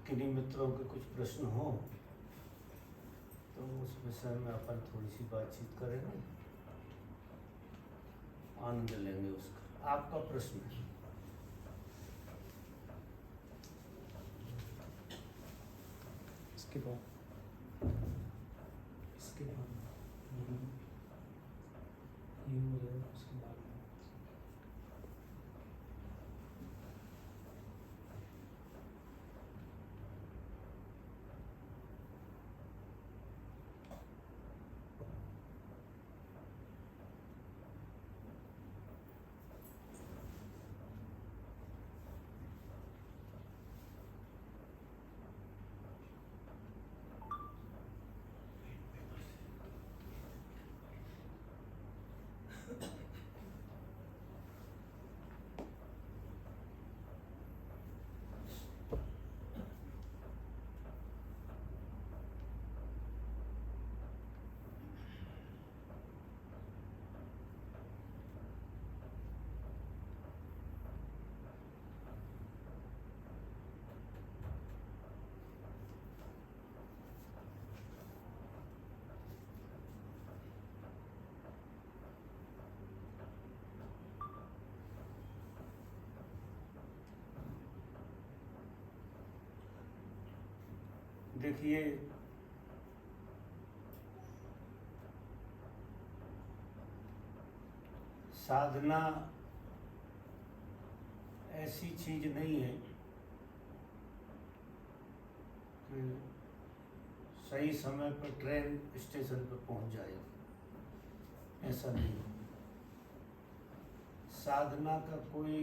किन्हीं मित्रों के कुछ प्रश्न हो तो उस विषय में अपन थोड़ी सी बातचीत करेंगे, आनंद लेंगे उसका। आपका प्रश्न है? इसके बाद ये हो जाएगा, उसके बाद देखिए, साधना ऐसी चीज नहीं है कि सही समय पर ट्रेन स्टेशन पर पहुंच जाएगी, ऐसा नहीं है। साधना का कोई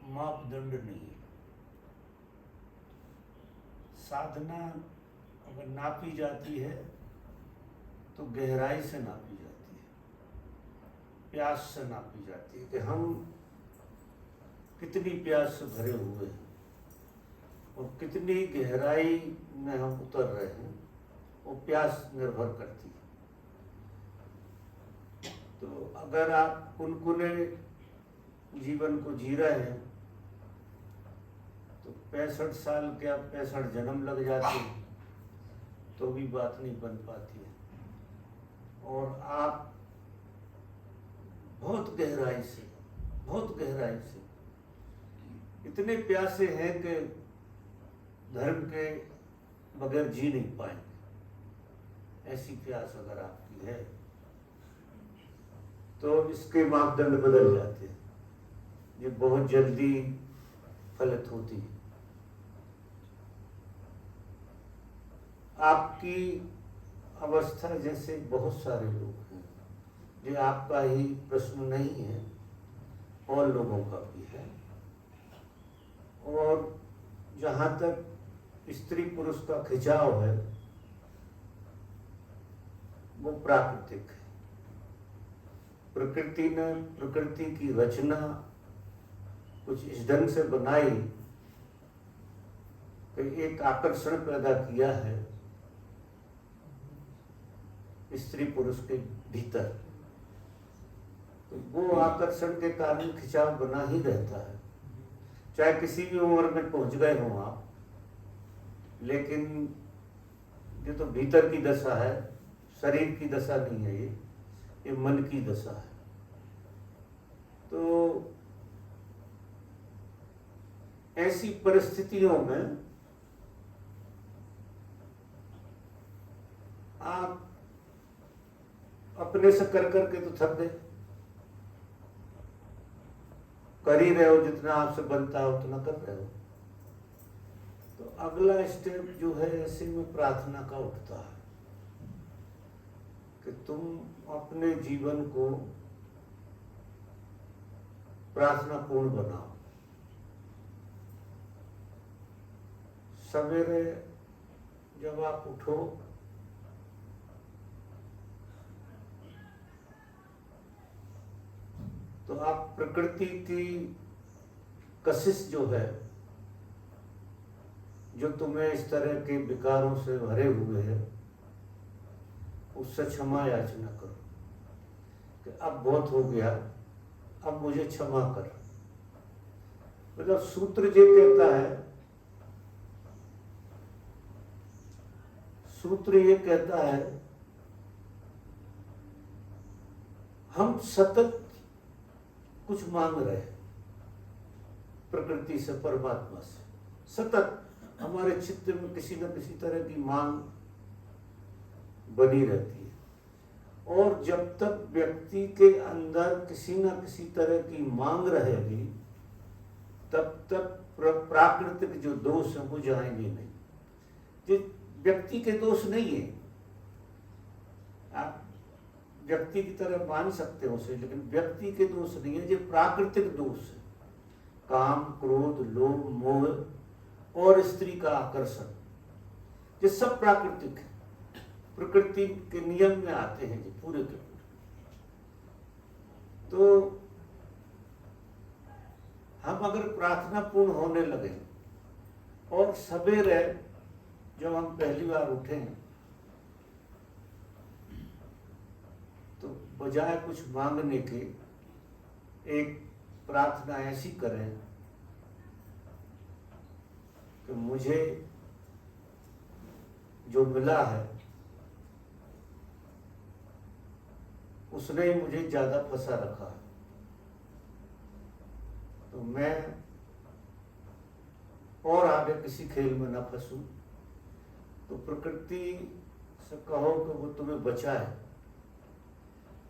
मापदंड नहीं है। साधना अगर नापी जाती है तो गहराई से नापी जाती है, प्यास से नापी जाती है कि हम कितनी प्यास से भरे हुए हैं और कितनी गहराई में हम उतर रहे हैं, वो प्यास निर्भर करती है। तो अगर आप कुनकुने जीवन को जी रहे हैं तो 65 साल के आप 65 जन्म लग जाते हैं तो भी बात नहीं बन पाती है। और आप बहुत गहराई से इतने प्यासे हैं कि धर्म के बगैर जी नहीं पाएंगे। ऐसी प्यास अगर आपकी है तो इसके मापदंड बदल जाते हैं, ये बहुत जल्दी फलित होती है। आपकी अवस्था जैसे बहुत सारे लोग हैं, ये आपका ही प्रश्न नहीं है, और लोगों का भी है। और जहाँ तक स्त्री पुरुष का खिंचाव है वो प्राकृतिक है। प्रकृति ने प्रकृति की रचना कुछ इस ढंग से बनाई कि एक आकर्षण पैदा किया है स्त्री पुरुष के भीतर, तो वो आकर्षण के कारण खिंचाव बना ही रहता है, चाहे किसी भी उम्र में पहुंच गए हों आप। लेकिन ये तो भीतर की दशा है, शरीर की दशा नहीं है, ये मन की दशा है। तो ऐसी परिस्थितियों में आप अपने से कर करके तो थक गए, कर ही रहे हो, जितना आपसे बनता है उतना कर रहे हो। तो अगला स्टेप जो है ऐसे में प्रार्थना का उठता है कि तुम अपने जीवन को प्रार्थना पूर्ण बनाओ। सवेरे जब आप उठो तो आप प्रकृति की कशिश जो है, जो तुम्हें इस तरह के विकारों से भरे हुए है, उससे क्षमा याचना करो कि अब बहुत हो गया, अब मुझे क्षमा कर। मतलब सूत्र ये कहता है सूत्र ये कहता है, हम सतत कुछ मांग रहे हैं प्रकृति से, परमात्मा से। सतत हमारे चित्त में किसी न किसी तरह की मांग बनी रहती है, और जब तक व्यक्ति के अंदर किसी न किसी तरह की मांग रहेगी, तब तक प्राकृतिक जो दोष हैं वो जाएंगे नहीं। ये व्यक्ति के दोष नहीं है, आप व्यक्ति की तरह मान सकते हो उसे, लेकिन व्यक्ति के दोष नहीं है, ये प्राकृतिक दोष है। काम, क्रोध, लोभ, मोह और स्त्री का आकर्षण, ये सब प्राकृतिक है, प्रकृति के नियम में आते हैं ये पूरे के पूरे। तो हम अगर प्रार्थना पूर्ण होने लगे और सवेरे जब हम पहली बार उठे, तो बजाय कुछ मांगने के एक प्रार्थना ऐसी करें कि मुझे जो मिला है उसने ही मुझे ज्यादा फंसा रखा है, तो मैं और आगे किसी खेल में ना फंसूं। तो प्रकृति से कहो कि वो तुम्हें बचाए,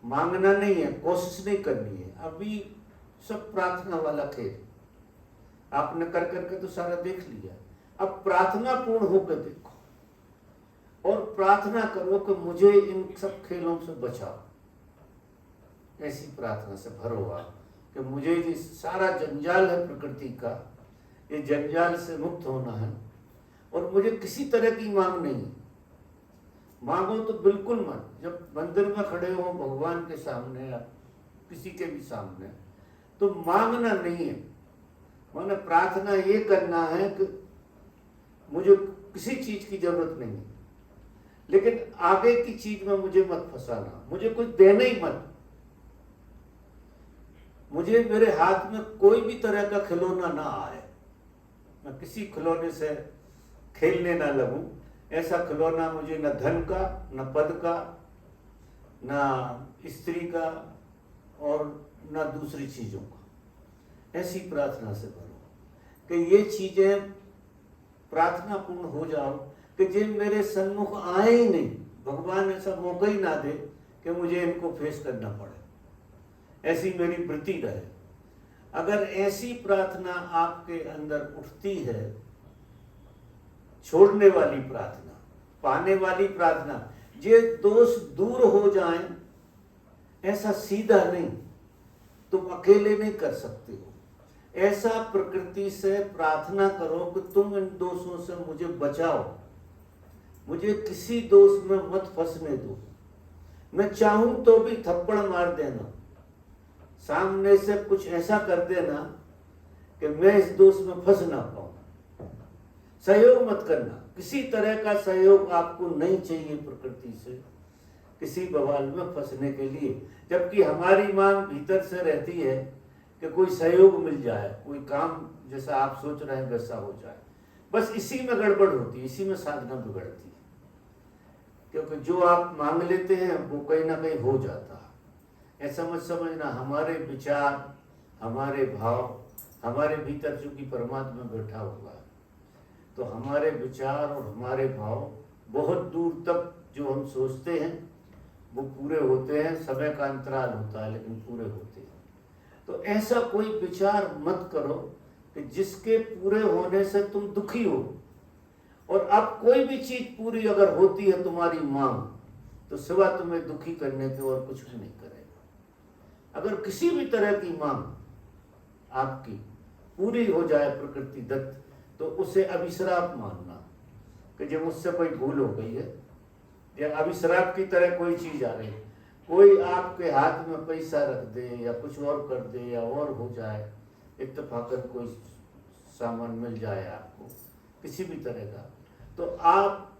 मांगना नहीं है, कोशिश नहीं करनी है। अभी सब प्रार्थना वाला खेल आपने कर करके तो सारा देख लिया, अब प्रार्थना पूर्ण होकर देखो और प्रार्थना करो कि मुझे इन सब खेलों से बचाओ। ऐसी प्रार्थना से भरो आप कि मुझे ये सारा जंजाल है प्रकृति का, ये जंजाल से मुक्त होना है, और मुझे किसी तरह की मांग नहीं। मांगो तो बिल्कुल मत, जब मंदिर में खड़े हो भगवान के सामने या किसी के भी सामने, तो मांगना नहीं है। माने प्रार्थना ये करना है कि मुझे किसी चीज की जरूरत नहीं, लेकिन आगे की चीज में मुझे मत फंसाना, मुझे कुछ देना ही मत। मुझे मेरे हाथ में कोई भी तरह का खिलौना ना आए, मैं किसी खिलौने से खेलने ना लगूं। ऐसा खिलौना मुझे न धन का, न पद का, न स्त्री का और न दूसरी चीजों का। ऐसी प्रार्थना से करो कि ये चीजें प्रार्थना पूर्ण हो जाओ कि जे मेरे सन्मुख आए ही नहीं, भगवान ऐसा मौका ही ना दे कि मुझे इनको फेस करना पड़े, ऐसी मेरी वृत्ति रहे। अगर ऐसी प्रार्थना आपके अंदर उठती है, छोड़ने वाली प्रार्थना, पाने वाली प्रार्थना, ये दोष दूर हो जाएं, ऐसा सीधा नहीं, तुम अकेले नहीं कर सकते हो। ऐसा प्रकृति से प्रार्थना करो कि तुम इन दोषों से मुझे बचाओ, मुझे किसी दोष में मत फंसने दो। मैं चाहूं तो भी थप्पड़ मार देना, सामने से कुछ ऐसा कर देना कि मैं इस दोष में फंस ना पाऊं। सहयोग मत करना, किसी तरह का सहयोग आपको नहीं चाहिए प्रकृति से किसी बवाल में फंसने के लिए। जबकि हमारी मांग भीतर से रहती है कि कोई सहयोग मिल जाए, कोई काम जैसा आप सोच रहे हैं वैसा हो जाए। बस इसी में गड़बड़ होती है, इसी में साधना बिगड़ती है, क्योंकि जो आप मांग लेते हैं वो कहीं ना कहीं हो जाता है। ऐसा मत समझना हमारे विचार, हमारे भाव, हमारे भीतर चूंकि परमात्मा बैठा हुआ है, तो हमारे विचार और हमारे भाव बहुत दूर तक जो हम सोचते हैं वो पूरे होते हैं। समय का अंतराल होता है लेकिन पूरे होते हैं। तो ऐसा कोई विचार मत करो कि जिसके पूरे होने से तुम दुखी हो। और अब कोई भी चीज पूरी अगर होती है तुम्हारी मांग, तो सिवा तुम्हें दुखी करने के और कुछ भी नहीं करेगा। अगर किसी भी तरह की मांग आपकी पूरी हो जाए प्रकृति दत्त, तो उसे अभिश्राप मानना कि जब मुझसे कोई भूल हो गई है, या अभिश्राप की तरह कोई चीज आ रही है, कोई आपके हाथ में पैसा रख दे या कुछ और कर दे या और हो जाए, इत्तेफाकन कोई सामान मिल जाए आपको किसी भी तरह का, तो आप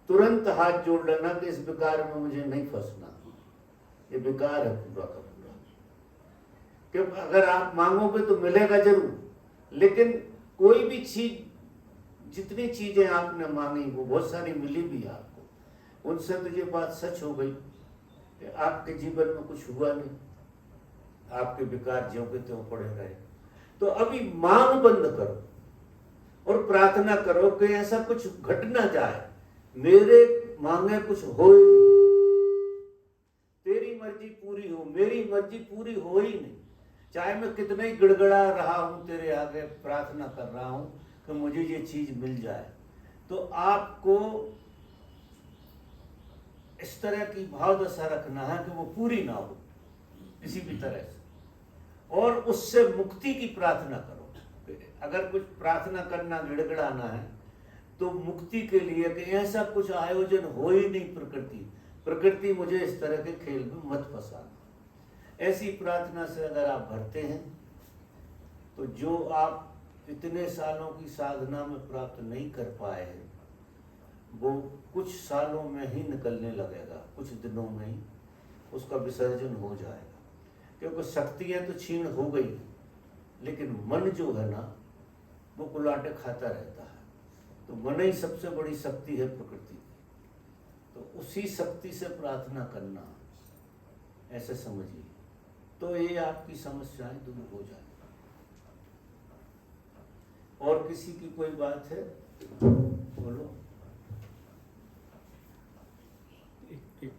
तुरंत हाथ जोड़ लेना कि इस विकार में मुझे नहीं फंसना, ये विकार है पूरा का पूरा। क्योंकि अगर आप मांगोगे तो मिलेगा जरूर, लेकिन कोई भी चीज, जितनी चीजें आपने मांगी वो बहुत सारी मिली भी आपको, उनसे तो ये बात सच हो गई कि आपके जीवन में कुछ हुआ नहीं, आपके विकार ज्यों के त्यों पड़े रहे। तो अभी मांग बंद करो और प्रार्थना करो कि ऐसा कुछ घट ना जाए, मेरे मांगे कुछ हो ही नहीं, तेरी मर्जी पूरी हो, मेरी मर्जी पूरी हो ही नहीं। चाहे मैं कितना ही गिड़गड़ा रहा हूं, तेरे आगे प्रार्थना कर रहा हूं कि मुझे ये चीज मिल जाए, तो आपको इस तरह की भाव दशा रखना है कि वो पूरी ना हो किसी भी तरह से, और उससे मुक्ति की प्रार्थना करो। अगर कुछ प्रार्थना करना, गिड़गिड़ाना है, तो मुक्ति के लिए कि ऐसा कुछ आयोजन हो ही नहीं, प्रकृति मुझे इस तरह के खेल में मत फंसाना। ऐसी प्रार्थना से अगर आप भरते हैं तो जो आप इतने सालों की साधना में प्राप्त नहीं कर पाए हैं, वो कुछ सालों में ही निकलने लगेगा, कुछ दिनों में ही उसका विसर्जन हो जाएगा। क्योंकि शक्तियाँ तो क्षीण हो गई, लेकिन मन जो है ना, वो कुलाटे खाता रहता है। तो मन ही सबसे बड़ी शक्ति है प्रकृति की, तो उसी शक्ति से प्रार्थना करना, ऐसे समझिए, तो ये आपकी समस्याएं दूर हो जाए। और किसी की कोई बात है, बोलो। एक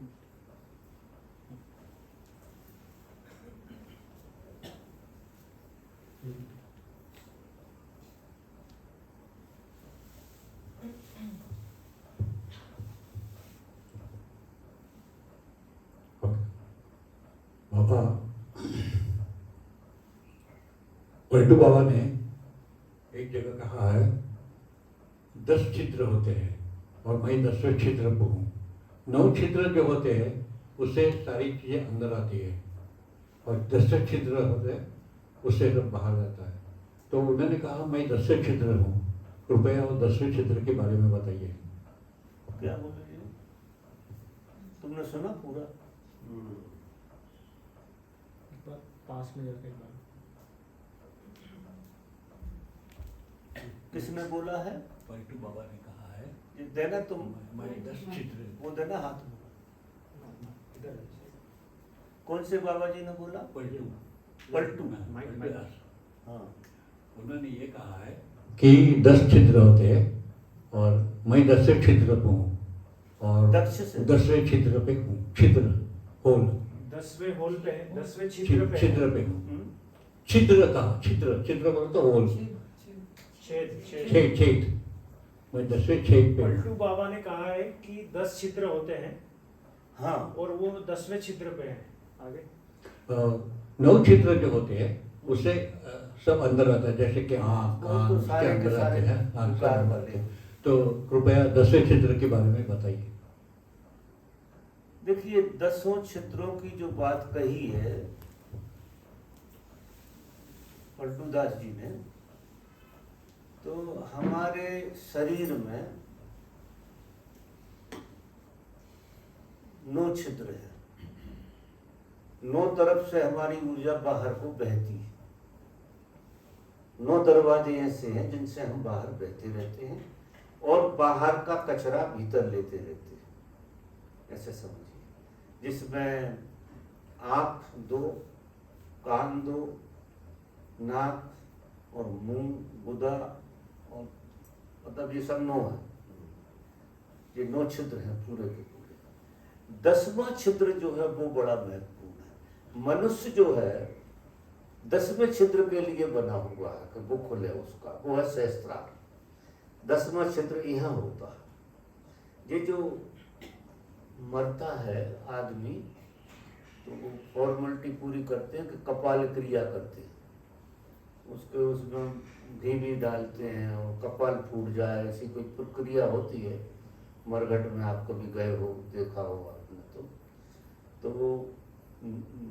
बाबा पलटू बाबा ने एक जगह कहा है 10 छिद्र होते हैं और मैं 10वें छिद्र को हूँ। 9 छिद्र जो होते हैं उससे सारी चीजें अंदर आती है और 10वें छिद्र होते हैं उससे सब बाहर जाता है। तो उन्होंने कहा मैं 10वें छिद्र हूँ, कृपया वो 10वें छिद्र के बारे में बताइए। क्या बोले जी? तुमने सुना पूरा? एक बार पास में जाकर एक बार किसने बोला है? पलटू बाबा ने कहा है ये देना तुम, मैं 10 छिद्र, वो देना हाथ में। कौन से बाबा जी ने बोला? पलटू पलटू। हाँ, उन्होंने ये कहा है कि 10 छिद्र होते हैं और मैं 10वें छिद्र को हूँ और दक्ष से 10वें छिद्र पे हूँ, छिद्र होल 10वें होल पे है, 10वें छिद्र पे छिद्र पे हूँ। छिद्र का छिद्र, छिद्र बोलो तो होल, छेद छेद छेद, मैं 10वें छेद पे पलटू हूँ। बाबा ने कहा है कि 10 छिद्र होते हैं हाँ, और वो 10वें छिद्र पे है। आगे 9 छिद्र जो होते हैं उससे सब अंदर आता है, जैसे कि आँख वो कान तो उसके सारे के अंदर सारे आते हैं, हाँ, सब विकार अंदर वाले। आते हैं। तो कृपया 10वें छिद्र के बारे में बताइए। देखिए 10 छिद्रों की जो बात कही है पलटूदास जी ने, तो हमारे शरीर में 9 छिद्र है। 9 तरफ से हमारी ऊर्जा बाहर को बहती है। 9 दरवाजे ऐसे हैं जिनसे हम बाहर बहते रहते हैं और बाहर का कचरा भीतर लेते रहते हैं, ऐसे समझिए। जिसमें आँख 2, कान 2, नाक और मुंह, गुदा और मतलब ये सब 9 है। ये 9 छिद्र हैं पूरे के पूरे। 10वां छिद्र जो है वो बड़ा महत्वपूर्ण है। मनुष्य जो है 10वें छिद्र के लिए बना हुआ है कि वो खुले उसका, वो है सहस्त्रार। 10वां छिद्र यहाँ होता है। ये जो मरता है आदमी, तो वो फॉर्मेलिटी पूरी करते हैं कि कपाल क्रिया करते हैं, उसके उसमें घी भी डालते हैं और कपाल फूट जाए, ऐसी कोई प्रक्रिया होती है। मरघट में आप कभी गए हो, देखा हो आपने, तो वो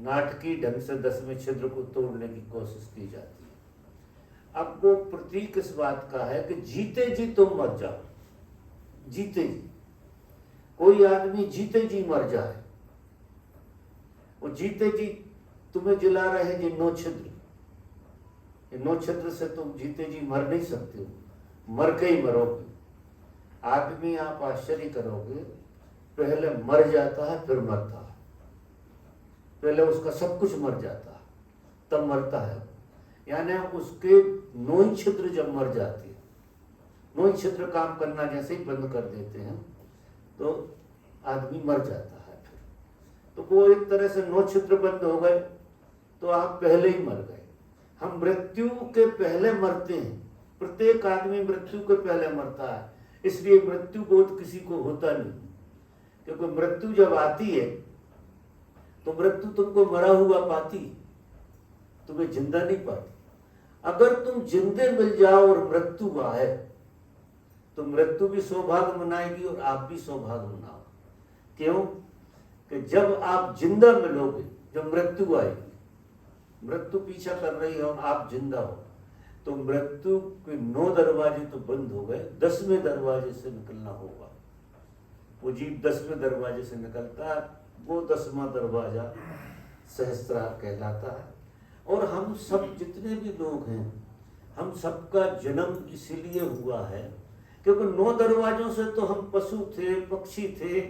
नाटकीय ढंग से 10वें छिद्र को तोड़ने की कोशिश की जाती है। अब वो प्रतीक इस बात का है कि जीते जी तुम मर जाओ, जीते जी। कोई आदमी जीते जी मर जाए, वो जीते जी तुम्हें जिला रहे ये 9 छिद्र। ये 9 छिद्र से तुम जीते जी मर नहीं सकते हो, मर के ही मरोगे। आदमी आप आश्चर्य करोगे पहले मर जाता है फिर मरता है। पहले उसका सब कुछ मर जाता है तब मरता है। यानी उसके नोई छिद्र जब मर जाती है, नोई छिद्र काम करना जैसे ही बंद कर देते हैं तो आदमी मर जाता है। फिर तो वो एक तरह से नौ छिद्र बंद हो गए तो आप पहले ही मर गए। हम मृत्यु के पहले मरते हैं, प्रत्येक आदमी मृत्यु के पहले मरता है। इसलिए मृत्यु बोध किसी को होता नहीं, क्योंकि मृत्यु जब आती है तो मृत्यु तुमको मरा हुआ पाती, तुम्हें जिंदा नहीं पाती। अगर तुम जिंदे मिल जाओ और मृत्यु आए तो मृत्यु भी सौभाग्य मनाएगी और आप भी सौभाग्य मनाओ। क्यों? कि जब आप जिंदा मिलोगे, जब मृत्यु आएगी, मृत्यु पीछा कर रही है और आप जिंदा हो, तो मृत्यु के 9 दरवाजे तो बंद हो गए, 10वें दरवाजे से निकलना होगा। वो जीव 10वें दरवाजे से निकलता है, वो 10वां दरवाजा सहस्त्रार कहलाता है। और हम सब जितने भी लोग हैं, हम सबका जन्म इसीलिए हुआ है क्योंकि 9 दरवाजों से तो हम पशु थे, पक्षी थे,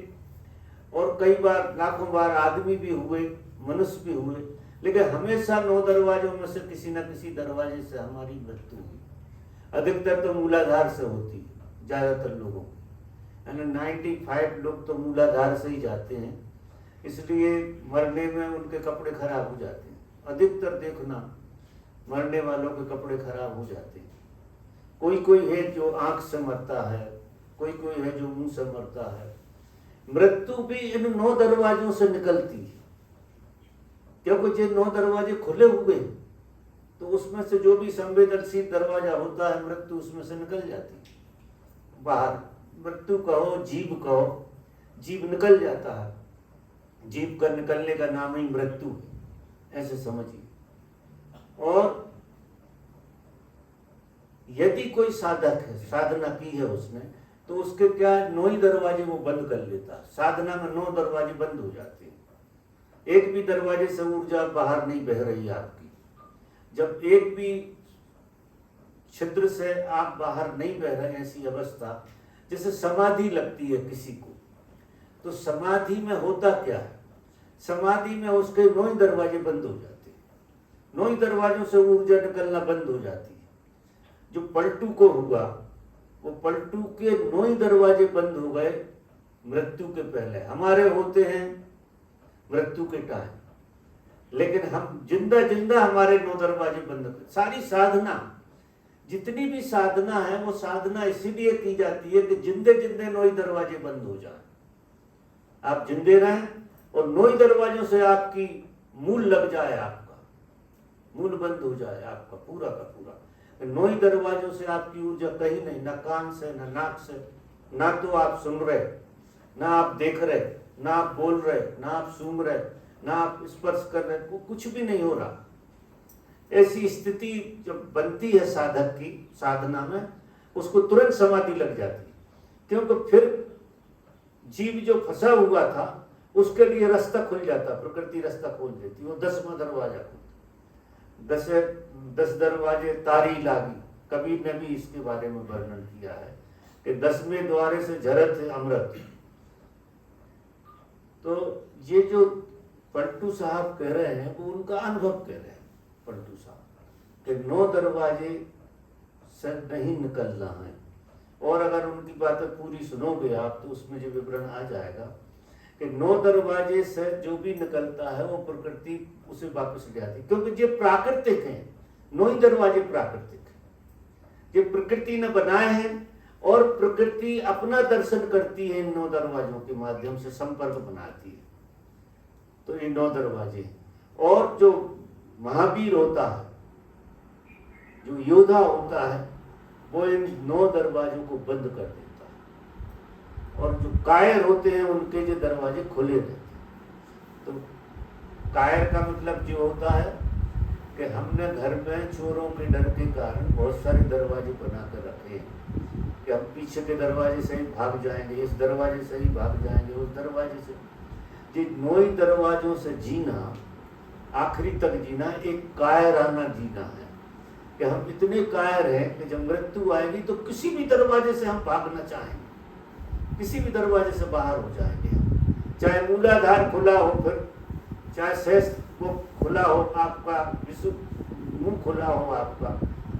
और कई बार लाखों बार आदमी भी हुए, मनुष्य भी हुए, लेकिन हमेशा 9 दरवाजों में से किसी न किसी दरवाजे से हमारी मृत्यु हुई। अधिकतर तो मूलाधार से होती है, ज्यादातर लोगों को, यानी 95 लोग तो मूलाधार से ही जाते हैं, इसलिए मरने में उनके कपड़े खराब हो जाते हैं। अधिकतर देखना मरने वालों के कपड़े खराब हो जाते हैं। कोई कोई है जो आंख से मरता है, कोई कोई है जो मुंह से मरता है। मृत्यु भी इन 9 दरवाजों से निकलती है, क्योंकि जो 9 दरवाजे खुले हुए तो उसमें से जो भी संवेदनशील दरवाजा होता है मृत्यु उसमें से निकल जाती है बाहर। मृत्यु कहो, जीव कहो, जीव निकल जाता है। जीव का निकलने का नाम ही मृत्यु है, ऐसे समझिए। और यदि कोई साधक है, साधना की है उसने, तो उसके क्या 9 ही दरवाजे वो बंद कर लेता है। साधना में 9 दरवाजे बंद हो जाते हैं, एक भी दरवाजे से ऊर्जा बाहर नहीं बह रही है आपकी। जब एक भी छिद्र से आप बाहर नहीं बह रहे, ऐसी अवस्था जैसे समाधि लगती है किसी को, तो समाधि में होता क्या है? समाधि में उसके 9 ही दरवाजे बंद हो जाते हैं, 9 ही दरवाजों से ऊर्जा निकलना बंद हो जाती है। जो पलटू को हुआ, वो पलटू के 9 ही दरवाजे बंद हो गए मृत्यु के पहले। हमारे होते हैं मृत्यु के टाइम, लेकिन हम जिंदा जिंदा हमारे 9 दरवाजे बंद कर। सारी साधना, जितनी भी साधना है, वो साधना इसीलिए की जाती है कि जिंदे जिंदे 9 ही दरवाजे बंद हो जाए। आप जिंदे रहें और 9 ही दरवाजों से आपकी मूल लग जाए, आपका मूल बंद हो जाए आपका पूरा का पूरा। 9 ही दरवाजों से आपकी ऊर्जा कहीं नहीं, ना कान से, ना नाक से, ना तो आप सुन रहे, ना आप देख रहे, ना आप बोल रहे, ना आप सूंघ रहे, ना आप स्पर्श कर रहे, कुछ भी नहीं हो रहा। ऐसी स्थिति जब बनती है साधक की साधना में, उसको तुरंत समाधि लग जाती है, क्योंकि फिर जीव जो फंसा हुआ था उसके लिए रास्ता खुल जाता, प्रकृति रास्ता खोल देती, वो 10वां दरवाजा खुलता। 10 दरवाजे तारी लागी, कबीर ने भी इसके बारे में वर्णन किया है कि 10वें द्वारे से झरत है अमृत। तो ये जो पलटू साहब कह रहे हैं वो उनका अनुभव कह रहे हैं पलटू साहब कि 9 दरवाजे से नहीं निकलना है। और अगर उनकी बातें पूरी सुनोगे आप तो उसमें जो विवरण आ जाएगा कि 9 दरवाजे से जो भी निकलता है वो प्रकृति उसे वापस ले आती, क्योंकि ये प्राकृतिक है। 9 ही दरवाजे प्राकृतिक है, ये प्रकृति ने बनाए हैं और प्रकृति अपना दर्शन करती है इन 9 दरवाजों के माध्यम से, संपर्क बनाती है। तो ये 9 दरवाजे। और जो महावीर होता है, जो योद्धा होता है, वो इन 9 दरवाजों को बंद कर देता है, और जो कायर होते हैं उनके जो दरवाजे खुले रहते हैं। तो कायर का मतलब जो होता है कि हमने घर में चोरों के डर के कारण बहुत सारे दरवाजे बना कर रखे हैं कि हम पीछे के दरवाजे से ही भाग जाएंगे, इस दरवाजे से ही भाग जाएंगे, उस दरवाजे से। ये 9 ही दरवाजों से जीना, आखिरी तक जीना, एक कायराना जीना है कि हम इतने कायर हैं कि जब मृत्यु आएगी तो किसी भी दरवाजे से हम भागना चाहेंगे, किसी भी दरवाजे से बाहर हो जाएंगे। चाहे मूलाधार खुला हो, फिर चाहे शेष को खुला हो, आपका मुंह खुला हो, आपका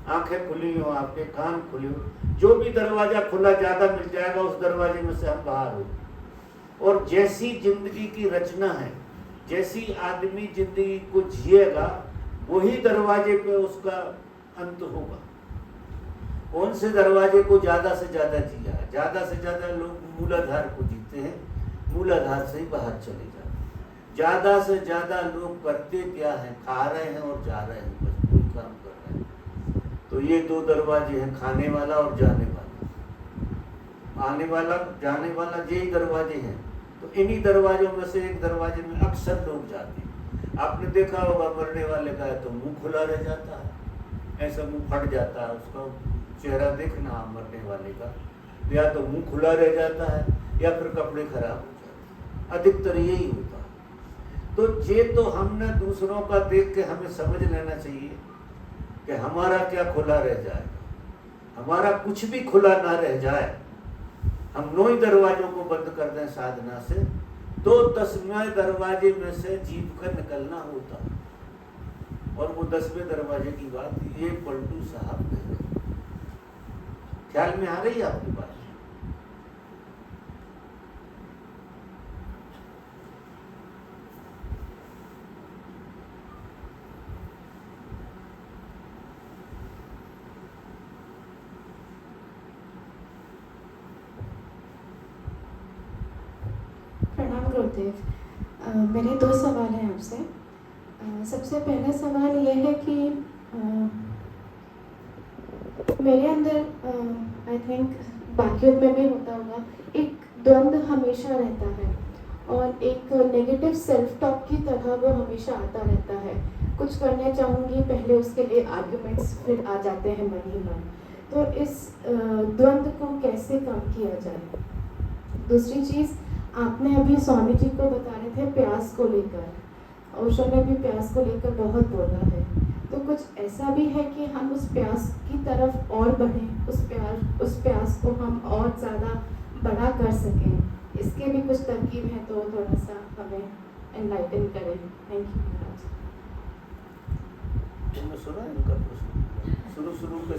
आंखें खुली हो, आपके कान खुले हो, जो भी दरवाजा खुला ज्यादा मिल जाएगा उस दरवाजे में से हम बाहर हो। और जैसी जिंदगी की रचना है, जैसी आदमी जिंदगी को जिएगा, वही दरवाजे पे उसका अंत होगा। कौन से दरवाजे को ज्यादा से ज्यादा जिया? ज्यादा से ज्यादा लोग मूलाधार को जीते हैं, मूलाधार से ही बाहर चले जाते हैं। ज्यादा से ज्यादा लोग करते क्या है? खा रहे हैं और जा रहे हैं, बस कोई काम कर रहे हैं। तो ये दो दरवाजे हैं, खाने वाला और जाने वाला। आने वाला, जाने वाला, यही दरवाजे हैं। तो इन्हीं दरवाजों में से एक दरवाजे में अक्सर लोग जाते हैं। आपने देखा होगा, मरने वाले का है तो मुंह खुला रह जाता है, ऐसा मुंह फट जाता है, उसका चेहरा देखना मरने वाले का, या तो मुंह खुला रह जाता है या फिर कपड़े खराब हो जाते हैं। अधिकतर यही होता है। तो ये तो हमने दूसरों का देख के हमें समझ लेना चाहिए कि हमारा क्या खुला रह जाएगा। हमारा कुछ भी खुला ना रह जाए। हम 9 ही दरवाजों को बंद कर दें साधना से, तो 10वें दरवाजे में से जीव का निकलना होता है। और वो 10वें दरवाजे की बात ये पलटू साहब कह रहे हैं। ख्याल में आ रही है आपकी बात? प्रणाम गुरुदेव। मेरे 2 सवाल हैं आपसे। सबसे पहला सवाल ये है कि मेरे अंदर आई थिंक बाकियों में भी होता होगा, एक द्वंद्व हमेशा रहता है और एक नेगेटिव सेल्फ टॉक की तरह वो हमेशा आता रहता है। कुछ करने चाहूँगी, पहले उसके लिए आर्ग्यूमेंट्स फिर आ जाते हैं मन ही मन। तो इस द्वंद्व को कैसे कम किया जाए? दूसरी चीज़, आपने अभी स्वामी जी को बता रहे थे प्यास को लेकर, ओशो ने भी प्यास को लेकर बहुत बोला है। तो कुछ ऐसा भी है कि हम उस प्यास की तरफ और बढ़ें, उस प्यास को हम और ज़्यादा बड़ा कर सकें? इसके भी कुछ तरकीब हैं, तो थोड़ा सा हमें एनलाइटन करें। थैंक यू महाराज। तुमने सुना इनका प्रश्न? शुरू के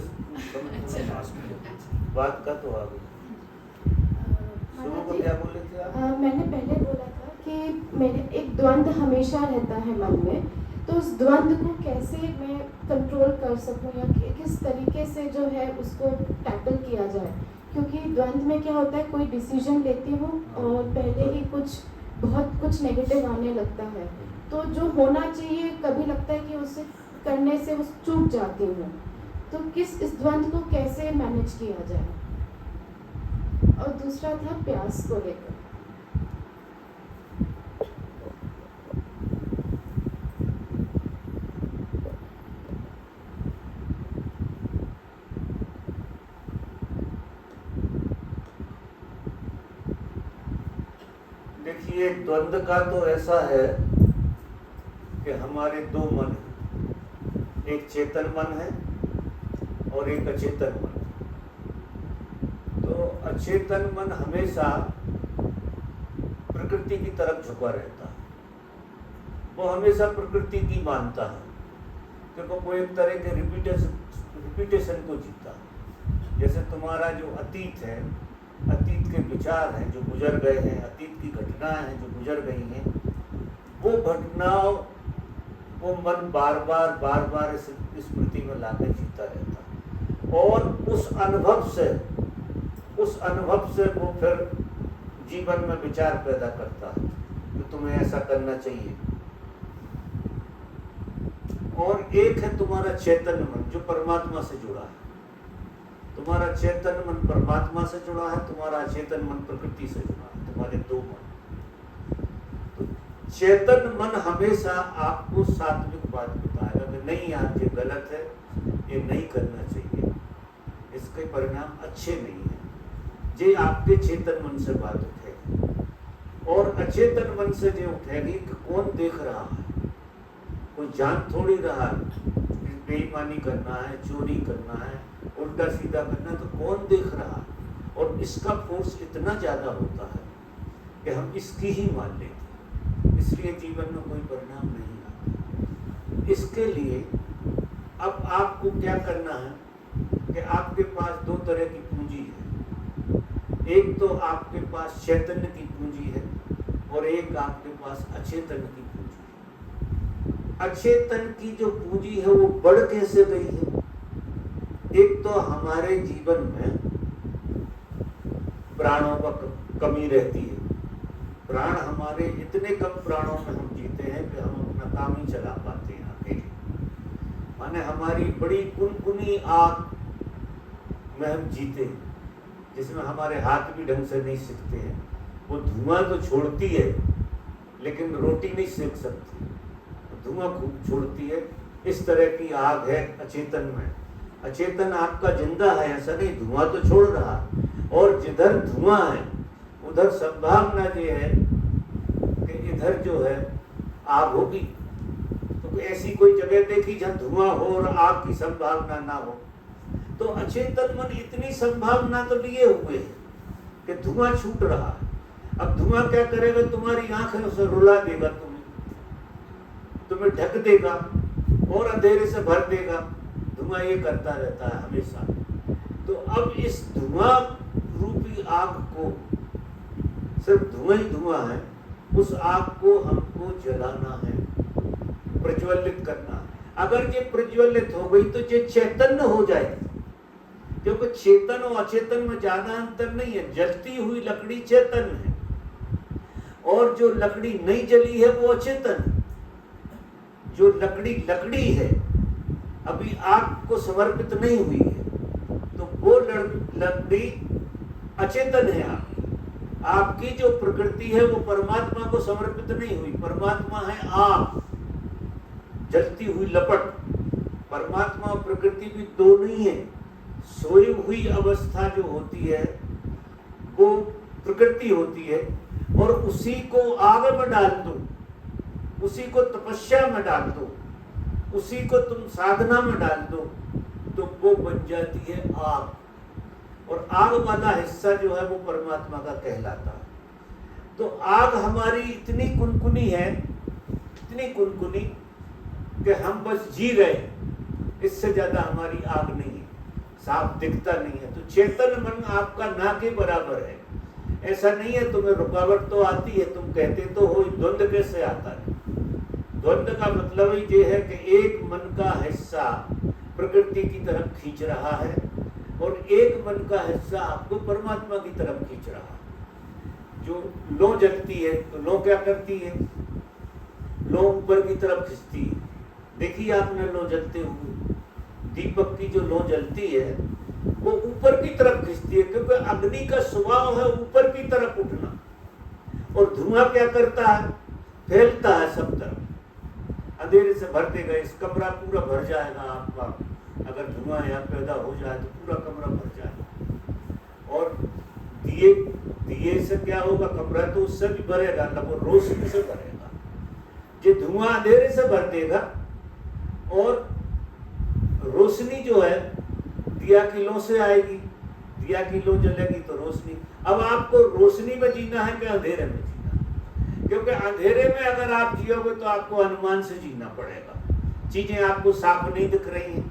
बात का तो आ गई। शुरू को क्या बोले थे आप? मैंने पहले बोला था कि मेरे एक द्वंद्व हमेशा रहता है मन में, तो उस द्वंद्व को कैसे मैं कंट्रोल कर सकूं या किस तरीके से जो है उसको टैकल किया जाए? क्योंकि द्वंद्व में क्या होता है, कोई डिसीजन लेती हूँ और पहले ही बहुत कुछ नेगेटिव आने लगता है, तो जो होना चाहिए कभी लगता है कि उसे करने से उस चूक जाती हूँ। तो इस द्वंद्व को कैसे मैनेज किया जाए? और दूसरा था प्यास को लेकर। देखिए, द्वंद्व का तो ऐसा है कि हमारे 2 मन हैं, एक चेतन मन है और एक अचेतन मन है। तो अचेतन मन हमेशा प्रकृति की तरफ झुका रहता है, वो हमेशा प्रकृति की मानता है, क्योंकि वो एक तरह के रिपीटेशन को जीता है। जैसे तुम्हारा जो अतीत है, अतीत के विचार हैं जो गुजर गए हैं, अतीत की घटनाएं हैं जो गुजर गई हैं, वो घटनाओं को मन बार बार स्मृति में लाकर जीता रहता है। और उस अनुभव से वो फिर जीवन में विचार पैदा करता है कि तुम्हें ऐसा करना चाहिए। और एक है तुम्हारा चेतन मन जो परमात्मा से जुड़ा है। तुम्हारा चेतन मन परमात्मा से जुड़ा है, तुम्हारा अचेतन मन प्रकृति से जुड़ा है, तुम्हारे 2 मन। तो चेतन मन हमेशा आपको सात्विक बात बताएगा कि नहीं यार, ये गलत है, ये नहीं करना चाहिए, इसके परिणाम अच्छे नहीं है। ये आपके चेतन मन से बात उठेगी। और अचेतन मन से जो उठेगी कि कौन देख रहा है, कोई जान थोड़ी रहा है, बेईमानी करना है, चोरी करना है, उल्टा सीधा करना, तो कौन देख रहा है। और इसका फोर्स इतना ज़्यादा होता है कि हम इसकी ही मान लेते, इसलिए जीवन में कोई परिणाम नहीं आता। इसके लिए अब आपको क्या करना है कि आपके पास दो तरह की पूंजी है। एक तो आपके पास चैतन्य की पूंजी है और एक आपके पास अचेतन की पूंजी है। अचेतन की जो पूंजी है वो बढ़ कैसे गई है? एक तो हमारे जीवन में प्राणों का कमी रहती है। प्राण हमारे इतने कम प्राणों में हम जीते हैं कि हम अपना काम ही चला पाते हैं अकेले। माने हमारी बड़ी कुनकुनी आग में हम जीते हैं, जिसमें हमारे हाथ भी ढंग से नहीं सिकते हैं। वो धुआं तो छोड़ती है लेकिन रोटी नहीं सेक सकती, धुआं खूब छोड़ती है। इस तरह की आग है अचेतन में। अचेतन आपका जिंदा है, ऐसा नहीं, धुआं तो छोड़ रहा, और जिधर धुआं है उधर संभावना ये है कि इधर जो है आग होगी। तो ऐसी कोई जगह देखी जहाँ धुआं हो और आग की संभावना ना हो? तो अचेतन मन इतनी संभावना तो लिए हुए है कि धुआं छूट रहा है। अब धुआं क्या करेगा? तुम्हारी आंखें से रुला देगा, तुम्हें ढक देगा और अंधेरे से भर देगा। धुआं ये करता रहता है हमेशा। तो अब इस धुआं रूपी आग को, सिर्फ धुआं ही धुआं है, उस आग को हमको जलाना है, प्रज्वलित करना है। अगर ये प्रज्वलित हो गई तो ये चैतन्य हो जाएगी, क्योंकि चेतन और अचेतन में ज्यादा अंतर नहीं है। जलती हुई लकड़ी चेतन है और जो लकड़ी नहीं जली है वो अचेतन है। जो लकड़ी है, अभी आग को समर्पित नहीं हुई है, तो वो लकड़ी अचेतन है। आपकी जो प्रकृति है वो परमात्मा को समर्पित नहीं हुई। परमात्मा है आग, जलती हुई लपट। परमात्मा और प्रकृति भी दो नहीं है। सोई हुई अवस्था जो होती है वो प्रकृति होती है, और उसी को आग में डाल दो, उसी को तपस्या में डाल दो, उसी को तुम साधना में डाल दो, तो वो बन जाती है आग। और आग वाला हिस्सा जो है वो परमात्मा का कहलाता है। तो आग हमारी इतनी कुनकुनी है, इतनी कुनकुनी कि हम बस जी रहे हैं, इससे ज्यादा हमारी आग नहीं है, साफ दिखता नहीं है। तो चेतन मन आपका ना के बराबर है। ऐसा नहीं है तुम्हें रुकावट तो आती है, तुम कहते तो हो, द्वंद्व कैसे आता है? द्वंद्व का मतलब ही ये है कि एक मन का हिस्सा प्रकृति की तरफ खींच रहा है और एक मन का हिस्सा आपको परमात्मा की तरफ खींच रहा है। जो लौ जलती है तो लौ क्या करती है? लौ ऊपर की तरफ खींचती है। देखिए आपने लौ जलते हुए, दीपक की जो लौ जलती है वो ऊपर की तरफ खींचती है, क्योंकि अग्नि का स्वभाव है ऊपर की तरफ उठना। और धुआं क्या करता है? फैलता है सब तरफ, अंधेरे से भर देगा। इस कमरा पूरा भर जाएगा आपका, अगर धुआं यहाँ पैदा हो जाए तो पूरा कमरा भर जाएगा। और दिए से क्या होगा? कमरा तो उससे भी भरेगा, ना वो रोशनी से भरेगा। ये धुआं अंधेरे से भर देगा और रोशनी जो है दिया की लौ से आएगी। दिया की लौ जलेगी तो रोशनी। अब आपको रोशनी में जीना है कि अंधेरे में जीना? क्योंकि अंधेरे में अगर आप जियोगे तो आपको अनुमान से जीना पड़ेगा। चीजें आपको साफ नहीं दिख रही हैं,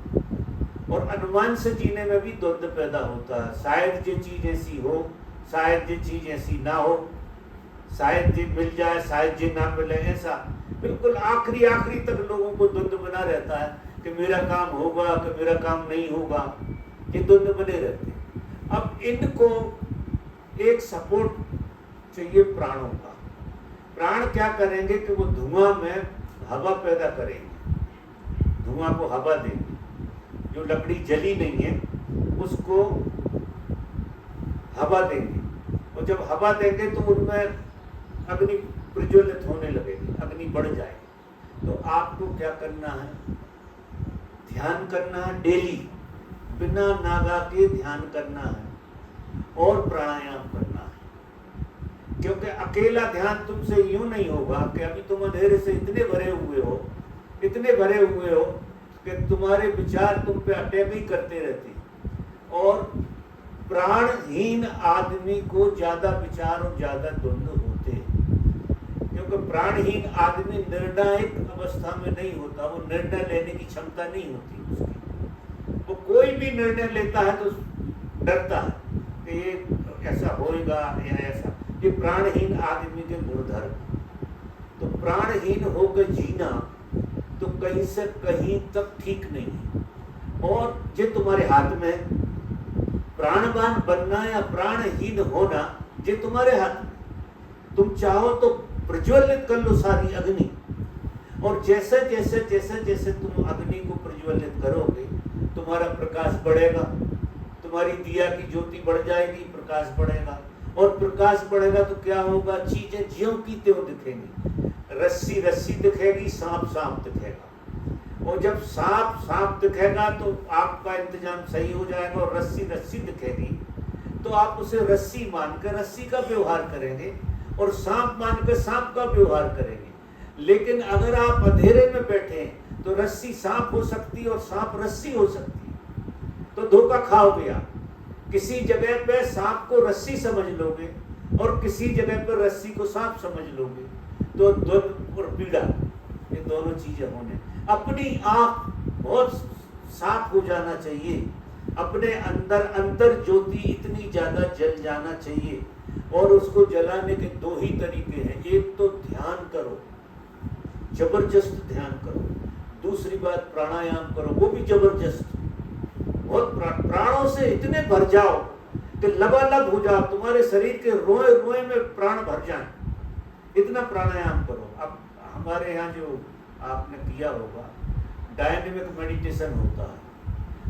और अनुमान से जीने में भी द्वंद्व पैदा होता है। शायद ये चीज ऐसी हो, शायद ये चीज ऐसी ना हो, शायद ये मिल जाए, शायद ये ना मिले। ऐसा बिल्कुल आखिरी तक लोगों को द्वंद्व बना रहता है कि मेरा काम होगा कि मेरा काम नहीं होगा। ये द्वंद्व बने रहते हैं। अब इनको एक सपोर्ट चाहिए प्राणों का। प्राण क्या करेंगे कि वो धुआं में हवा पैदा करेंगे, धुआं को हवा देंगे। जो लकड़ी जली नहीं है उसको हवा देंगे, और जब हवा देंगे तो उनमें अग्नि प्रज्वलित होने लगेगी, अग्नि बढ़ जाएगी। तो आपको क्या करना है? ध्यान करना है डेली, बिना नागा के ध्यान करना है और प्राणायाम करना है। क्योंकि अकेला ध्यान तुमसे यूं नहीं होगा कि अभी तुम अंधेरे से इतने भरे हुए हो कि तुम्हारे विचार तुम पे अटैक ही करते रहते। और प्राणहीन आदमी को ज्यादा विचार और ज्यादा द्वंद्व होते होते हैं, क्योंकि प्राणहीन आदमी निर्णायक अवस्था में नहीं होता, वो निर्णय लेने की क्षमता नहीं होती उसकी। वो कोई भी निर्णय लेता है तो डरता है कि ये ऐसा होएगा या ऐसा। ये प्राणहीन आदमी के गुणधर्म। तो प्राणहीन होकर जीना तो कहीं से कहीं तक ठीक नहीं है। और ये तुम्हारे हाथ में है, प्राणवान बनना या प्राणहीन होना ये तुम्हारे हाथ में। तुम चाहो तो प्रज्वलित कर लो सारी अग्नि, और जैसे जैसे जैसे जैसे तुम अग्नि को प्रज्वलित करोगे तुम्हारा प्रकाश बढ़ेगा, तुम्हारी दिया की ज्योति बढ़ जाएगी, प्रकाश बढ़ेगा। और प्रकाश बढ़ेगा तो क्या होगा, चीजें ज्यों की त्यों दिखेंगी। रस्सी रस्सी दिखेगी, सांप सांप दिखेगा। और जब सांप सांप दिखेगा तो आपका इंतजाम सही हो जाएगा, और रस्सी रस्सी दिखेगी तो आप उसे रस्सी मानकर रस्सी का व्यवहार करेंगे, और सांप मानकर सांप का व्यवहार करेंगे। लेकिन अगर आप अंधेरे में बैठे हैं तो रस्सी सांप हो सकती है और सांप रस्सी हो सकती है, तो धोखा खाओगे आप। किसी जगह पे सांप को रस्सी समझ लोगे और किसी जगह पर रस्सी को सांप समझ लोगे, तो दोनों और पीड़ा, ये दोनों चीजें होने। अपनी आंख बहुत साफ हो जाना चाहिए, अपने अंदर अंतर ज्योति इतनी ज्यादा जल जाना चाहिए। और उसको जलाने के दो ही तरीके हैं, एक तो ध्यान करो, जबरदस्त ध्यान करो। दूसरी बात प्राणायाम करो, वो भी जबरदस्त। बहुत प्राणों से इतने भर जाओ कि लबालब हो जाओ, तुम्हारे शरीर के रोए रोए में प्राण भर जाए, इतना प्राणायाम करो। अब हमारे यहाँ जो आपने किया होगा डायनेमिक मेडिटेशन होता है।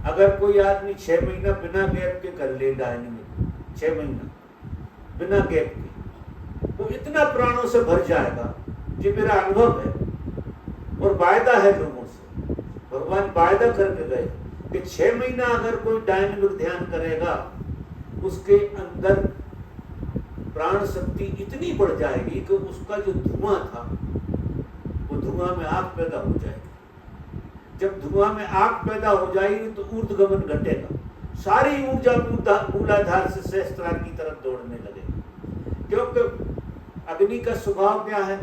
अगर कोई आदमी 6 महीना बिना गैप के कर ले डायनेमिक, 6 महीना बिना गैप के, वो इतना प्राणों से भर जाएगा। ये मेरा अनुभव है और वायदा है लोगों से। भगवान वायदा करके गए कि 6 महीना अगर कोई डायनेमिक ध्यान करेगा उसके अंदर प्राण शक्ति इतनी बढ़ जाएगी कि उसका जो धुआं था वो धुआं में आग पैदा हो जाएगी। जब धुआं में आग पैदा हो जाएगी तो ऊर्ध्वगमन घटेगा, सारी ऊर्जा मूलाधार से सहस्त्रार की तरफ दौड़ने लगेगी। क्योंकि अग्नि का स्वभाव क्या है,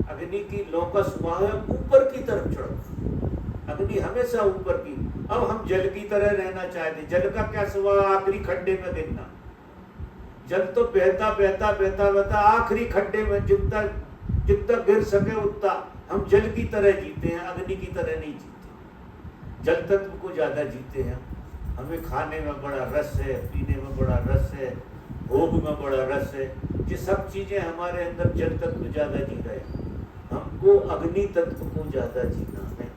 अग्नि की लौ का स्वभाव है ऊपर की तरफ चढ़ो। अग्नि हमेशा ऊपर की। अब हम जल की तरह रहना चाहते, जल का क्या स्वभाव, आखिरी खड्डे में गिरना। जल तो बहता बहता बहता बहता आखिरी खड्डे में जितना जितना गिर सके उतना। हम जल की तरह जीते हैं, अग्नि की तरह नहीं जीते। जल तत्व को ज्यादा जीते हैं। हमें खाने में बड़ा रस है, पीने में बड़ा रस है, भोग में बड़ा रस है। ये सब चीजें हमारे अंदर जल तत्व ज्यादा जी रहे हैं। हमको अग्नि तत्व को ज्यादा जीना है।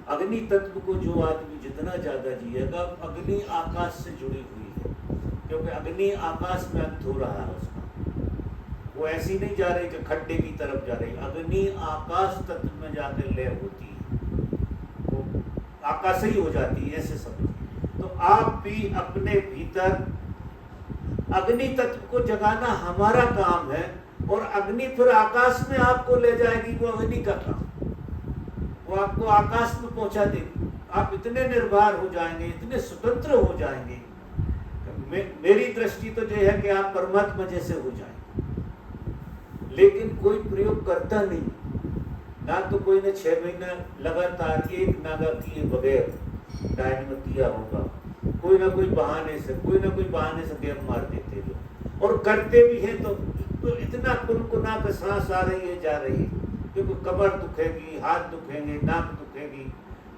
अग्नि तत्व को जो आदमी जितना ज्यादा जिएगा, अग्नि आकाश से जुड़ी हुई है, क्योंकि अग्नि आकाश में अंत हो रहा है उसका। वो ऐसी नहीं जा रही कि खड्डे की तरफ जा रही, अग्नि आकाश तत्व में जाकर लय होती है, वो आकाश ही हो जाती है, ऐसे समझिए। तो आप भी अपने भीतर अग्नि तत्व को जगाना हमारा काम है, और अग्नि फिर आकाश में आपको ले जाएगी, वो अग्नि का काम, वो आपको आकाश में पहुंचा देगी। आप इतने निर्भर हो जाएंगे, इतने स्वतंत्र हो जाएंगे। मेरी दृष्टि तो यह है कि आप परमात्मा जैसे हो जाएंगे। लेकिन कोई प्रयोग करता नहीं ना, तो कोई ने 6 महीना लगातार एक नागा किए बगैर डायनेमिक किया होगा। कोई ना कोई बहाने से गैप मार देते लोग, और करते भी हैं तो इतना कुनकुना के सांस आ रही है जा रही है, क्योंकि कमर दुखेगी, हाथ दुखेंगे, नाक दुखेगी,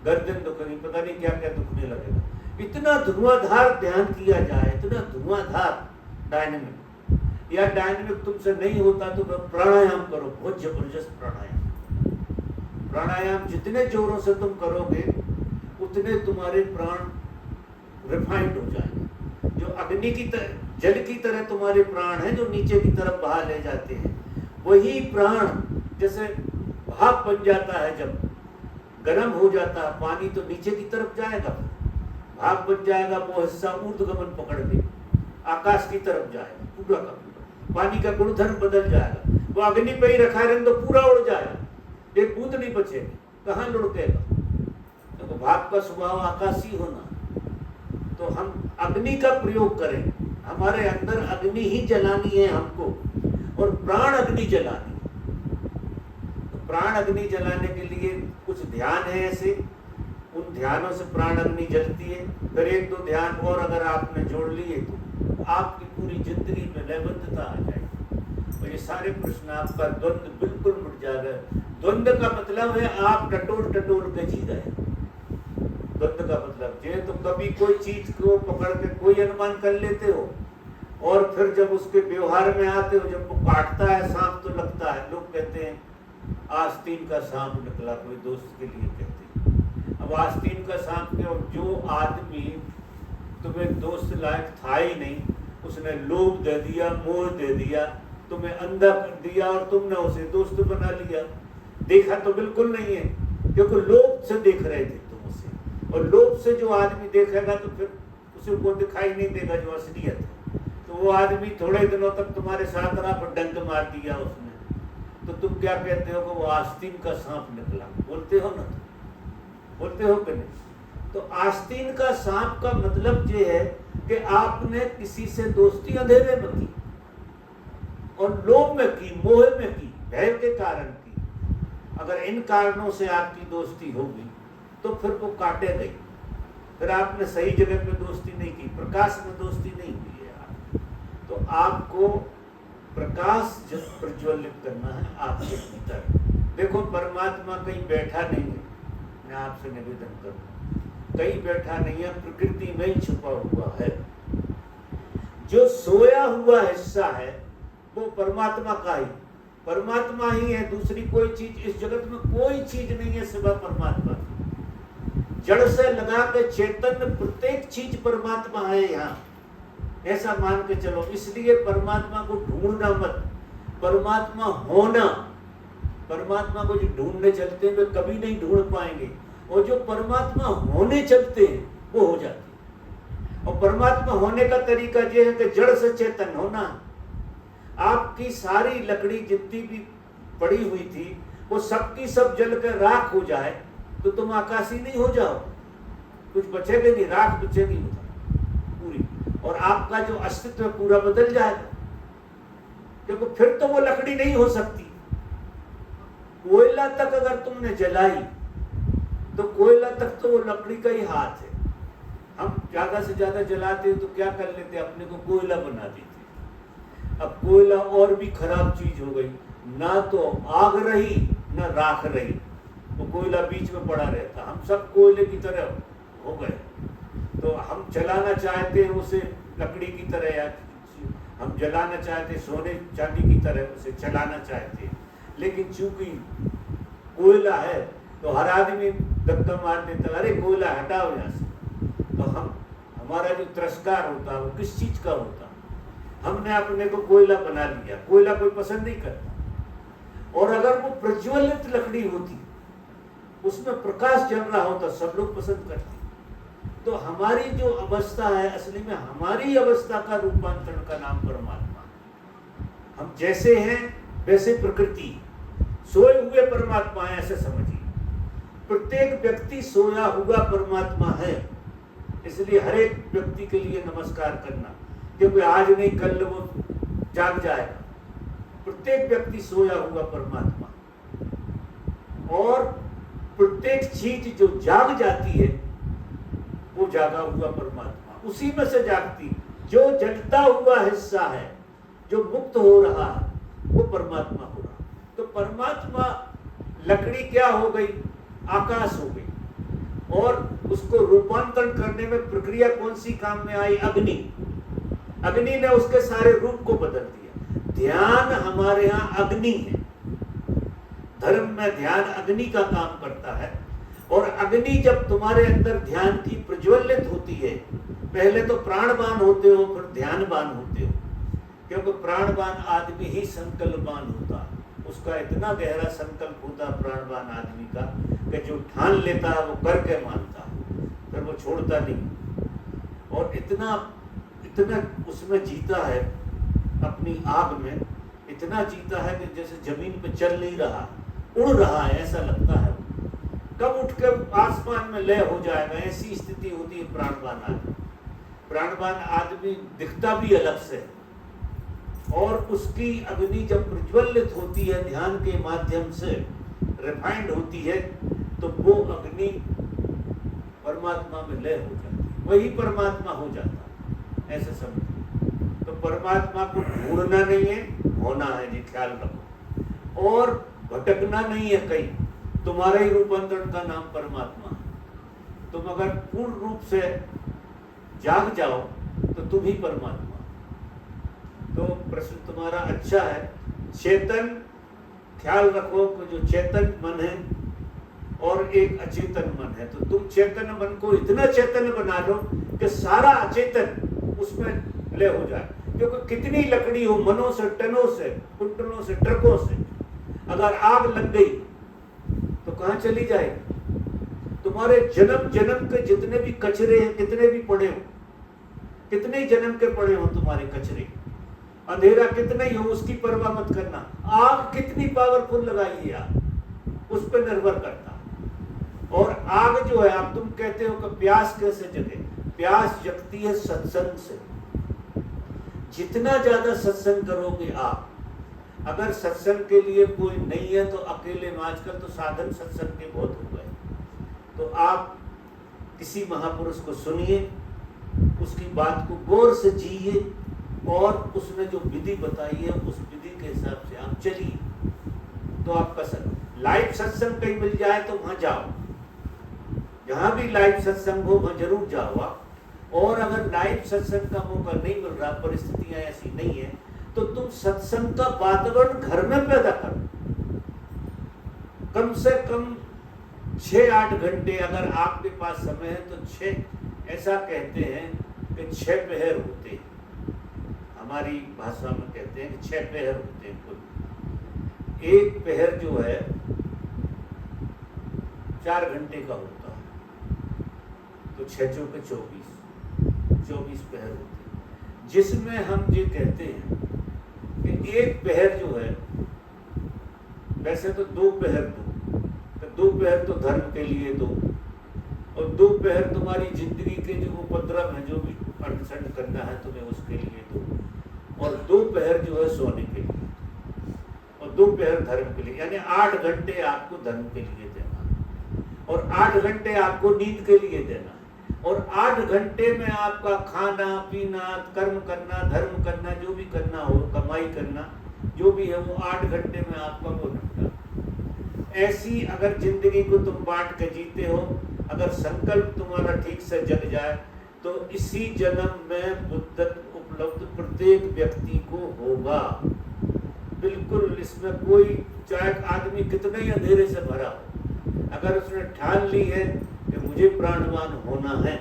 गर्दन दुखेगी, पता नहीं क्या क्या दुखने लगेगा। इतना धुआंधार ध्यान किया जाए, इतना धुआंधार डायनेमिक। या डायनेमिक तुमसे नहीं होता तो प्राणायाम करो, बहुत जबरदस्त प्राणायाम। प्राणायाम जितने जोरों से तुम करोगे उतने तुम्हारे प्राण रिफाइंड हो जाएंगे। जो अग्नि की तरह, जल की तरह तुम्हारे प्राण हैं, जो नीचे की तरफ बहा ले जाते हैं, वही प्राण जैसे भाप बन जाता है, जब गर्म हो जाता है पानी तो नीचे की तरफ जाएगा, भाप बन जाएगा, वो हिस्सा ऊर्ध्वगमन पकड़ के आकाश की तरफ जाएगा, पूरा का पूरा पानी का गुणधर्म बदल जाएगा। वो अग्नि पे ही रखा है तो पूरा उड़ जाएगा, एक बूंद नहीं बचेगी, कहाँ लुढ़केगा। तो भाप का स्वभाव आकाशी होना। तो हम अग्नि का प्रयोग करें, हमारे अंदर अग्नि ही जलानी है हमको। और प्राण अग्नि जलानी। तो प्राण अग्नि जलाने के लिए कुछ ध्यान है ऐसे, उन ध्यानों से प्राण अग्नि जलती है। फिर एक दो ध्यान और अगर आपने जोड़ लिए तो आपकी पूरी जिंदगी में लयबद्धता आ जाएगी और ये सारे प्रश्न आपका द्वंद्व बिल्कुल मिट जाएगा। द्वंद्व का मतलब है आप टटोल टटोल के जी रहे। द्वंद्व का मतलब ये तो कभी कोई चीज को पकड़ के कोई अनुमान कर लेते हो और फिर जब उसके व्यवहार में आते हो, जब वो काटता है सांप तो लगता है, लोग कहते हैं आस्तीन का सांप निकला, कोई दोस्त के लिए कहते हैं। अब आस्तीन का सांप के, और जो आदमी तुम्हें दोस्त लायक था ही नहीं, उसने लोभ दे दिया, मोह दे दिया, तुम्हें अंधा कर दिया और तुमने उसे दोस्त बना लिया। देखा तो बिल्कुल नहीं है, क्योंकि लोभ से देख रहे थे तुम उसे, और लोभ से जो आदमी देखेगा तो फिर उसे वो दिखाई नहीं देगा जो असलियत है। तो वो आदमी थोड़े दिनों तक तुम्हारे साथ रहा, पर डंक मार दिया उसने, तो तुम क्या कहते हो कि वो आस्तीन का सांप निकला, बोलते हो ना, बोलते हो कि नहीं? तो आस्तीन का सांप का मतलब ये है कि आपने किसी से दोस्ती अंधेरे में की और लोभ में की, मोह में की, भय के कारण की। अगर इन कारणों से आपकी दोस्ती होगी तो फिर वो काटे गई, फिर आपने सही जगह पे दोस्ती नहीं की, प्रकाश में दोस्ती नहीं हुई है आप। तो आपको प्रकाश जब प्रज्वलित करना है आपके भीतर। देखो परमात्मा कहीं बैठा नहीं है, मैं आपसे निवेदन करूं, कहीं बैठा नहीं है, प्रकृति में ही छुपा हुआ है। जो सोया हुआ हिस्सा है वो परमात्मा का ही, परमात्मा ही है, दूसरी कोई चीज इस जगत में कोई चीज नहीं है सिवा परमात्मा की। जड़ से लगा के चेतन प्रत्येक चीज परमात्मा है यहाँ, ऐसा मान के चलो। इसलिए परमात्मा को ढूंढना मत, परमात्मा होना। परमात्मा को जो ढूंढने चलते हैं वे कभी नहीं ढूंढ पाएंगे, और जो परमात्मा होने चलते हैं वो हो जाते हैं। और परमात्मा होने का तरीका यह है कि जड़ से चेतन होना। आपकी सारी लकड़ी जितनी भी पड़ी हुई थी वो सबकी सब जल कर राख हो जाए तो तुम आकाशी नहीं हो जाओ, कुछ बचेगा नहीं, राख बचेगी पूरी, और आपका जो अस्तित्व है पूरा बदल जाएगा, क्योंकि फिर तो वो लकड़ी नहीं हो सकती। कोयला तक अगर तुमने जलाई तो कोयला तक तो वो लकड़ी का ही हाथ है। हम ज्यादा से ज्यादा जलाते तो क्या कर लेते, अपने को कोयला बना देते। अब कोयला और भी खराब चीज हो गई, ना तो आग रही ना राख रही, वो कोयला बीच में पड़ा रहता। हम सब कोयले की तरह हो गए, तो हम जलाना चाहते हैं उसे लकड़ी की तरह, या हम जलाना चाहते हैं सोने चांदी की तरह, उसे चलाना चाहते हैं। लेकिन चूंकि कोयला है तो हर आदमी धक्का मार देता, अरे कोयला हटाओ यहाँ से। तो हमारा जो तिरस्कार होता है वो किस चीज का होता, हमने अपने को कोयला बना लिया। कोयला कोई पसंद नहीं करता, और अगर वो प्रज्वलित लकड़ी होती, उसमें प्रकाश जल रहा होता, सब लोग पसंद करते। तो हमारी जो अवस्था है, असली में हमारी अवस्था का रूपांतरण का नाम परमात्मा। हम जैसे हैं वैसे प्रकृति, सोए हुए परमात्मा है, ऐसे समझिए। प्रत्येक व्यक्ति सोया हुआ परमात्मा है, इसलिए हर एक व्यक्ति के लिए नमस्कार करना, क्योंकि आज नहीं कल वो जाग जाएगा। प्रत्येक व्यक्ति सोया हुआ परमात्मा, और प्रत्येक चीज जो जाग जाती है वो जागा हुआ परमात्मा, उसी में से जागती। जो जलता हुआ हिस्सा है, जो मुक्त हो रहा है, वो परमात्मा हो रहा। तो परमात्मा लकड़ी क्या हो गई, आकाश हो गई, और उसको रूपांतरण करने में प्रक्रिया कौन सी काम में आई, अग्नि। अग्नि ने उसके सारे रूप को बदल दिया। ध्यान हमारे यहाँ अग्नि है, धर्म में ध्यान अग्नि का काम करता है। और अग्नि जब तुम्हारे अंदर ध्यान की प्रज्वलित होती है, पहले तो प्राणवान होते हो, फिर ध्यानवान होते हो, क्योंकि प्राणवान आदमी ही संकल्पवान होता है। उसका इतना गहरा संकल्प होता प्राणवान आदमी का कि जो ठान लेता है वो करके मानता है, फिर वो छोड़ता नहीं। और इतना उसमें जीता है, अपनी आग में इतना जीता है कि जैसे जमीन पे चल नहीं रहा, उड़ रहा है, ऐसा लगता है। कब उठ के आसमान में लय हो जाएगा, ऐसी स्थिति होती है प्राणवान आदमी। प्राणवान आदमी दिखता भी अलग से, और उसकी अग्नि जब प्रज्वलित होती है ध्यान के माध्यम से, रिफाइंड होती है, तो वो अग्नि परमात्मा में लय हो जाती है, वही परमात्मा हो जाता है, ऐसे समझो। तो परमात्मा को ढूंढना नहीं है, होना है जी, ख्याल रखो। और भटकना नहीं है कहीं, तुम्हारा ही रूपांतरण का नाम परमात्मा है। तुम अगर पूर्ण रूप से जाग जाओ तो तुम ही परमात्मा। तो प्रश्न तुम्हारा अच्छा है। चेतन, ख्याल रखो कि जो चेतन मन है और एक अचेतन मन है, तो तुम चेतन मन को इतना चेतन बना लो कि सारा अचेतन उसमें लय हो जाए। क्योंकि कितनी लकड़ी हो, मनों से, टनों से, कुंटलों से, ट्रकों से, अगर आग लग गई तो कहां चली जाएगी? तुम्हारे जन्म जन्म के जितने भी कचरे हैं, कितने भी पड़े हो, कितने जन्म के पड़े हो तुम्हारे कचरे, अंधेरा कितना ही हो, उसकी परवाह मत करना। आग कितनी पावरफुल लगाई है आप, उस पर निर्भर करता। और आग जो है, आप तुम कहते हो कि प्यास कैसे जगे? प्यास जगती है सत्संग से। जितना ज्यादा सत्संग करोगे आप, अगर सत्संग के लिए कोई नहीं है तो अकेले में, आजकल तो साधन सत्संग के बहुत हो गए, तो आप किसी महापुरुष को सुनिए, उसकी बात को गौर से जिए, और उसने जो विधि बताई है उस विधि के हिसाब से आप चलिए, तो आपका लाइव सत्संग कहीं मिल जाए तो वहां जाओ, जहां भी लाइव सत्संग हो वहां जरूर जाओ आप। और अगर लाइव सत्संग का मौका नहीं मिल रहा, परिस्थितियां ऐसी नहीं है, तो तुम सत्संग का वातावरण घर में पैदा करो। कम से कम 6-8 घंटे अगर आपके पास समय है तो 6, ऐसा कहते हैं कि 6 पहर होते हैं, हमारी भाषा में कहते हैं कि 6 पहर होते हैं कुल। एक पहर जो है 4 घंटे का होता है, तो 6 चौके 24 पहर होते हैं, जिसमें हम ये कहते हैं कि एक पहर जो है, वैसे तो 2 पहर दो, तो 2 पहर तो धर्म के लिए दो, और 2 पहर तुम्हारी जिंदगी के जो उपद्रव है, जो भी अनशन करना है तुम्हें, उसके लिए दो, और 2 पहर जो है सोने के लिए, और 2 पहर धर्म के लिए। यानी 8 घंटे आपको धर्म के लिए देना, और 8 घंटे आपको नींद के लिए देना, और 8 घंटे में आपका खाना पीना, कर्म करना, धर्म करना, जो भी करना हो, कमाई करना, जो भी है, वो 8 घंटे में आपका वो निपटा। ऐसी अगर जिंदगी को तुम बांट के जीते हो, अगर संकल्प तुम्हारा ठीक से जग जाए, तो इसी जन्म में बुद्धत्व उपलब्ध प्रत्येक व्यक्ति को होगा। बिल्कुल, इसमें कोई, चाहे आदमी कितने ही अंधेरे से भरा हो, अगर उसने ठान ली है कि मुझे प्राणवान होना है,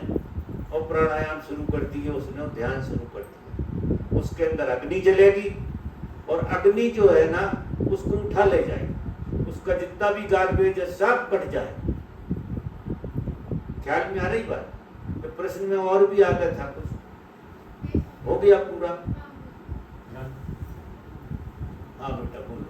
और प्राणायाम शुरू कर दिए उसने, ध्यान शुरू कर दिया, उसके अंदर अग्नि जलेगी, और अग्नि जो है ना, उसको उठा ले जाएगी, उसका जितना भी गार्बेज है सब कट जाए। ख्याल में आ रही बात? तो प्रश्न में और भी आ गया था कुछ, हो गया पूरा? हाँ बेटा बोलो।